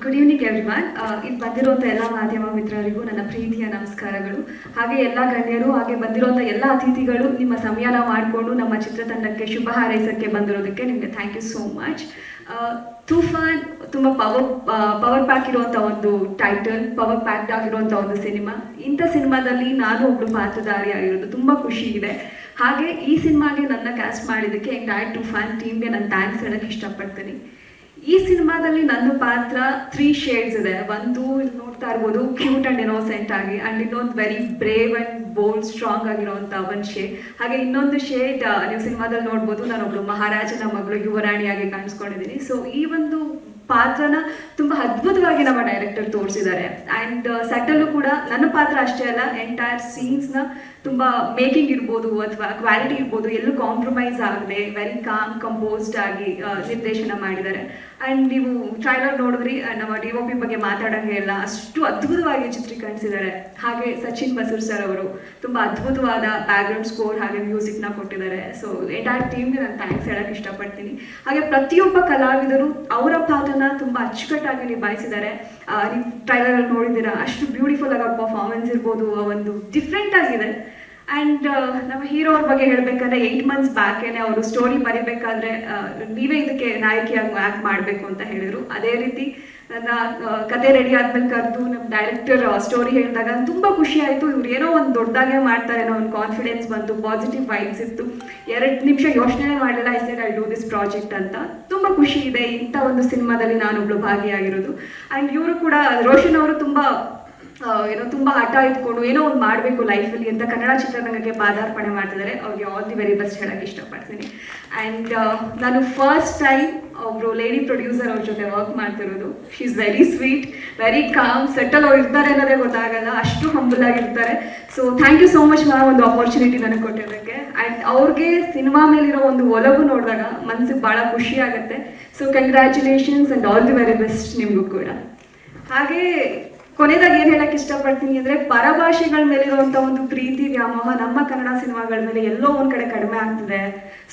Good evening everyone. ಇಲ್ಲಿ ಬಂದಿರುವಂಥ ಎಲ್ಲ ಮಾಧ್ಯಮ ಮಿತ್ರರಿಗೂ ನನ್ನ ಪ್ರೀತಿಯ ನಮಸ್ಕಾರಗಳು. ಹಾಗೆ ಎಲ್ಲ ಗಣ್ಯರು ಹಾಗೆ ಬಂದಿರುವಂಥ ಎಲ್ಲ ಅತಿಥಿಗಳು ನಿಮ್ಮ ಸಮಯನ ಮಾಡಿಕೊಂಡು ನಮ್ಮ ಚಿತ್ರತಂಡಕ್ಕೆ ಶುಭ ಹಾರೈಸಕ್ಕೆ ಬಂದಿರೋದಕ್ಕೆ ನಿಮಗೆ thank you so much. Toofan ತುಂಬ ಪವರ್ ಪ್ಯಾಕ್ ಇರುವಂಥ ಒಂದು ಟೈಟಲ್, ಪವರ್ ಪ್ಯಾಕ್ಡ್ ಆಗಿರುವಂಥ ಒಂದು ಸಿನಿಮಾ. ಇಂಥ ಸಿನಿಮಾದಲ್ಲಿ ನಾನು ಒಬ್ಬಳು ಪಾತ್ರಧಾರಿಯಾಗಿರೋದು ತುಂಬ ಖುಷಿ ಇದೆ. ಹಾಗೆ ಈ ಸಿನಿಮಾಗೆ ನನ್ನ ಕ್ಯಾಸ್ಟ್ ಮಾಡಿದ್ದಕ್ಕೆ ಎಂಟೈರ್ ತೂಫಾನ್ ಟೀಮ್ಗೆ ನಾನು ಥ್ಯಾಂಕ್ಸ್ ಹೇಳೋಕ್ಕೆ ಇಷ್ಟಪಡ್ತೀನಿ. ಈ ಸಿನಿಮಾದಲ್ಲಿ ನನ್ನ ಪಾತ್ರ 3 ಶೇಡ್ಸ್ ಇದೆ. ಒಂದು ಇಲ್ಲಿ ನೋಡ್ತಾ ಇರ್ಬೋದು ಕ್ಯೂಟ್ ಆ್ಯಂಡ್ ಇನೋಸೆಂಟ್ ಆಗಿ, ಆ್ಯಂಡ್ ಇನ್ನೊಂದು very brave and bold strong ಆಗಿರೋವಂಥ ಒಂದು ಶೇಡ್. ಹಾಗೆ ಇನ್ನೊಂದು ಶೇಡ್ ನೀವು ಸಿನಿಮಾದಲ್ಲಿ ನೋಡ್ಬೋದು, ನಾನೊಬ್ಳು ಮಹಾರಾಜನ ಮಗಳು ಯುವರಾಣಿಯಾಗಿ ಕಾಣಿಸ್ಕೊಂಡಿದ್ದೀನಿ. ಸೊ ಈ ಒಂದು ಪಾತ್ರನ ತುಂಬ ಅದ್ಭುತವಾಗಿ ನಮ್ಮ ಡೈರೆಕ್ಟರ್ ತೋರಿಸಿದ್ದಾರೆ. ಆ್ಯಂಡ್ ಸೆಟಲ್ಲೂ ಕೂಡ ನನ್ನ ಪಾತ್ರ ಅಷ್ಟೇ ಅಲ್ಲ, ಎಂಟೈರ್ ಸೀನ್ಸ್ನ ತುಂಬ ಮೇಕಿಂಗ್ ಇರ್ಬೋದು ಅಥವಾ ಕ್ವಾಲಿಟಿ ಇರ್ಬೋದು ಎಲ್ಲೂ ಕಾಂಪ್ರಮೈಸ್ ಆಗದೆ ವೆರಿ ಕಾಮ್ ಕಂಪೋಸ್ಡ್ ಆಗಿ ನಿರ್ದೇಶನ ಮಾಡಿದ್ದಾರೆ. ಆ್ಯಂಡ್ ನೀವು ಟ್ರೈಲರ್ ನೋಡಿದ್ರಿ, ನಮ್ಮ DOP ಬಗ್ಗೆ ಮಾತಾಡೋಂಗೆ ಇಲ್ಲ, ಅಷ್ಟು ಅದ್ಭುತವಾಗಿ ಚಿತ್ರೀಕರಿಸಿದ್ದಾರೆ. ಹಾಗೆ ಸಚಿನ್ ಬಸೂರ್ ಸರ್ ಅವರು ತುಂಬ ಅದ್ಭುತವಾದ ಬ್ಯಾಕ್ಗ್ರೌಂಡ್ ಸ್ಕೋರ್ ಹಾಗೆ ಮ್ಯೂಸಿಕ್ನ ಕೊಟ್ಟಿದ್ದಾರೆ. ಸೊ ಎಂಟೈರ್ ಟೀಮ್ಗೆ ನಾನು ಥ್ಯಾಂಕ್ಸ್ ಹೇಳೋಕ್ಕೆ ಇಷ್ಟಪಡ್ತೀನಿ. ಹಾಗೆ ಪ್ರತಿಯೊಬ್ಬ ಕಲಾವಿದರು ಅವರ ಪಾತ್ರನ ತುಂಬ ಅಚ್ಚುಕಟ್ಟಾಗಿ ನಿಭಾಯಿಸಿದ್ದಾರೆ. ನೀವು ಟ್ರೈಲರಲ್ಲಿ ನೋಡಿದ್ದೀರಾ, ಅಷ್ಟು ಬ್ಯೂಟಿಫುಲ್ ಆಗಿ ಪರ್ಫಾರ್ಮೆನ್ಸ್ ಇರ್ಬೋದು, ಒಂದು ಡಿಫ್ರೆಂಟ್ ಆಗಿದೆ. ಆ್ಯಂಡ್ ನಮ್ಮ ಹೀರೋ ಅವ್ರ ಬಗ್ಗೆ ಹೇಳಬೇಕಂದ್ರೆ 8 months ಬ್ಯಾಕೇನೆ ಅವರು ಸ್ಟೋರಿ ಬರೀಬೇಕಾದ್ರೆ ನೀವೇ ಇದಕ್ಕೆ ನಾಯಕಿಯಾಗಿ ಆ್ಯಕ್ಟ್ ಮಾಡಬೇಕು ಅಂತ ಹೇಳಿದರು. ಅದೇ ರೀತಿ ನನ್ನ ಕತೆ ರೆಡಿ ಆದ್ಮೇಲೆ ಕರೆದು ನಮ್ಮ ಡೈರೆಕ್ಟರ್ ಸ್ಟೋರಿ ಹೇಳಿದಾಗ ತುಂಬ ಖುಷಿ ಆಯಿತು. ಇವ್ರು ಏನೋ ಒಂದು ದೊಡ್ಡದಾಗೆ ಮಾಡ್ತಾರೆ ಅನ್ನೋ ಒಂದು ಕಾನ್ಫಿಡೆನ್ಸ್ ಬಂತು, ಪಾಸಿಟಿವ್ ವೈಬ್ಸ್ ಇತ್ತು. 2 ನಿಮಿಷ ಯೋಚನೆ ಮಾಡಲಿಲ್ಲ, I said I do this project ಅಂತ. ತುಂಬ ಖುಷಿ ಇದೆ ಇಂಥ ಒಂದು ಸಿನಿಮಾದಲ್ಲಿ ನಾನೊಬ್ಳು ಭಾಗಿಯಾಗಿರೋದು. ಆ್ಯಂಡ್ ಇವರು ಕೂಡ ರೋಷನ್ ಅವರು ತುಂಬ ಹಠ ಇಟ್ಕೊಂಡು ಏನೋ ಒಂದು ಮಾಡಬೇಕು ಲೈಫಲ್ಲಿ ಅಂತ ಕನ್ನಡ ಚಿತ್ರರಂಗಕ್ಕೆ ಪಾದಾರ್ಪಣೆ ಮಾಡ್ತಿದ್ದಾರೆ. ಅವ್ರಿಗೆ ಆಲ್ ದಿ ವೆರಿ ಬೆಸ್ಟ್ ಹೇಳೋಕ್ಕೆ ಇಷ್ಟಪಡ್ತೀನಿ. ಆ್ಯಂಡ್ ನಾನು ಫಸ್ಟ್ ಟೈಮ್ ಒಬ್ಬರು ಲೇಡಿ ಪ್ರೊಡ್ಯೂಸರ್ ಅವ್ರ ಜೊತೆ ವರ್ಕ್ ಮಾಡ್ತಿರೋದು. She is very sweet, very calm, settle ಅವ್ರು ಇರ್ತಾರೆ ಅನ್ನೋದೇ ಗೊತ್ತಾಗಲ್ಲ, ಅಷ್ಟು ಹಂಬಲ್ ಆಗಿರ್ತಾರೆ. So thank you so much ma'am ಒಂದು ಆಪರ್ಚುನಿಟಿ ನನಗೆ ಕೊಟ್ಟಿರೋದಕ್ಕೆ. ಆ್ಯಂಡ್ ಅವ್ರಿಗೆ ಸಿನಿಮಾ ಮೇಲಿರೋ ಒಂದು ಒಲವು ನೋಡಿದಾಗ ಮನಸ್ಸಿಗೆ ಭಾಳ ಖುಷಿ ಆಗುತ್ತೆ. So congratulations and all the very best ನಿಮಗೂ ಕೂಡ. ಹಾಗೆ ಕೊನೆಯದಾಗಿ ಏನು ಹೇಳಕ್ಕೆ ಇಷ್ಟಪಡ್ತೀನಿ ಅಂದರೆ, ಪರಭಾಷೆಗಳ ಮೇಲಿರುವಂಥ ಒಂದು ಪ್ರೀತಿ ವ್ಯಾಮೋಹ ನಮ್ಮ ಕನ್ನಡ ಸಿನಿಮಾಗಳ ಮೇಲೆ ಎಲ್ಲೋ ಒಂದು ಕಡೆ ಕಡಿಮೆ ಆಗ್ತಿದೆ.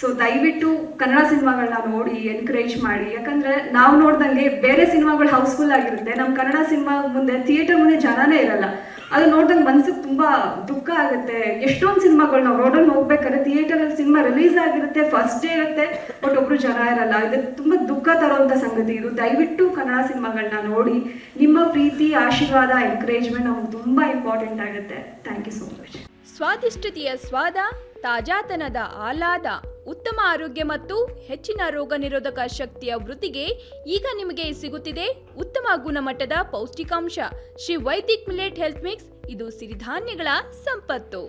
ಸೊ ದಯವಿಟ್ಟು ಕನ್ನಡ ಸಿನಿಮಾಗಳನ್ನ ನೋಡಿ ಎನ್ಕರೇಜ್ ಮಾಡಿ. ಯಾಕಂದರೆ ನಾವು ನೋಡ್ದಂಗೆ ಬೇರೆ ಸಿನಿಮಾಗಳು ಹೌಸ್ಫುಲ್ ಆಗಿರುತ್ತೆ, ನಮ್ಮ ಕನ್ನಡ ಸಿನಿಮಾ ಮುಂದೆ ಥಿಯೇಟರ್ ಮುಂದೆ ಜನನೇ ಇರಲ್ಲ. ಅದು ನೋಡ್ದಂಗೆ ಮನಸ್ಸಿಗೆ ತುಂಬ ದುಃಖ ಆಗುತ್ತೆ. ಎಷ್ಟೊಂದು ಸಿನಿಮಾಗಳು ನಾವು ರೋಡಲ್ಲಿ ಹೋಗ್ಬೇಕಾದ್ರೆ ಥಿಯೇಟರಲ್ಲಿ ಸಿನಿಮಾ ರಿಲೀಸ್ ಆಗಿರುತ್ತೆ, ಫಸ್ಟ್ ಡೇ ಇರುತ್ತೆ, ಬಟ್ ಒಬ್ಬರು ಜನ ಇರಲ್ಲ. ಇದು ತುಂಬ ದುಃಖ ತರುವಂಥ ಸಂಗತಿ. ಇದು ದಯವಿಟ್ಟು ಕನ್ನಡ ಸಿನಿಮಾಗಳನ್ನ ನೋಡಿ. ನಿಮ್ಮ ಪ್ರೀತಿ, ಆಶೀರ್ವಾದ, ಎನ್ಕರೇಜ್ಮೆಂಟ್ ನಮಗೆ ತುಂಬ ಇಂಪಾರ್ಟೆಂಟ್ ಆಗುತ್ತೆ. Thank you so much. ಸ್ವಾದಿಷ್ಟತೆಯ ಸ್ವಾದ, ತಾಜಾತನದ ಆಹ್ಲಾದ, ಉತ್ತಮ ಆರೋಗ್ಯ ಮತ್ತು ಹೆಚ್ಚಿನ ರೋಗ ನಿರೋಧಕ ಶಕ್ತಿಯ ವೃದ್ಧಿಗೆ ಈಗ ನಿಮಗೆ ಸಿಗುತ್ತಿದೆ ಉತ್ತಮ ಗುಣಮಟ್ಟದ ಪೌಷ್ಟಿಕಾಂಶ Shri Vaidik millet health mix. ಇದು ಸಿರಿಧಾನ್ಯಗಳ ಸಂಪತ್ತು.